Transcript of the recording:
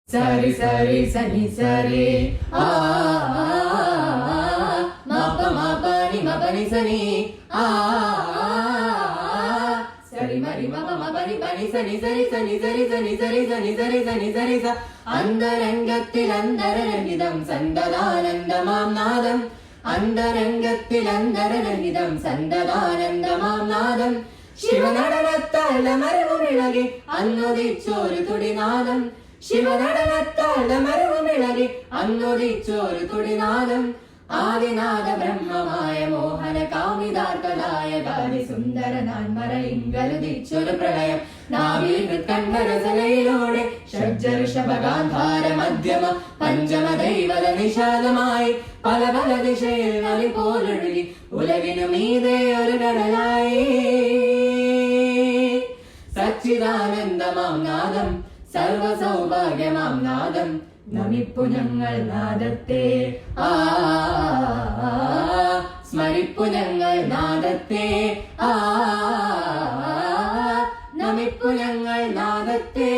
Sari sari sani sari mapa mapa ni sani sari mari mapa mapa ni sani sari sani sari sani sari sani sari sani sari sa അന്തരംഗത്തിൽ അന്തരരഹിതം സന്തതാനന്ദമാം നാദം അന്തരംഗത്തിൽ അന്തരരഹിതം സന്തതാനന്ദമാം നാദം ശിവനടനത്താൽ മരവുമിളകി അന്നുദിച്ചോരു തുടിനാദം ശിവനടനത്താൽ മരവുമിളകി അന്നുദിച്ചോരു തുടിനാദം ആദിനാദ ബ്രഹ്മമായ മോഹന കാമിതാർക്കലായ ഗാലി സുന്ദരനാൻ മറയിങ്കലുദിച്ചൊരു പ്രളയം നാവിൽ കണ്ഠരസലയിലൂടെ ഷഡ്ജർഷഭഗാന്ധാര മധ്യമ പഞ്ചമ ദൈവത നിഷാദമായി പല പല ദിശയിൽ നലി പോലൊഴുകി ഉലകിനു മീതെ ഒരു കടലായി സച്ചിദാനന്ദമാം നാദം സർവസൗഭാഗ്യമാം നാദം നമിപ്പു ഞങ്ങൾ നാദത്തെ സ്മരിപ്പു ഞങ്ങൾ നാദത്തെ നമിപ്പു ഞങ്ങൾ നാദത്തെ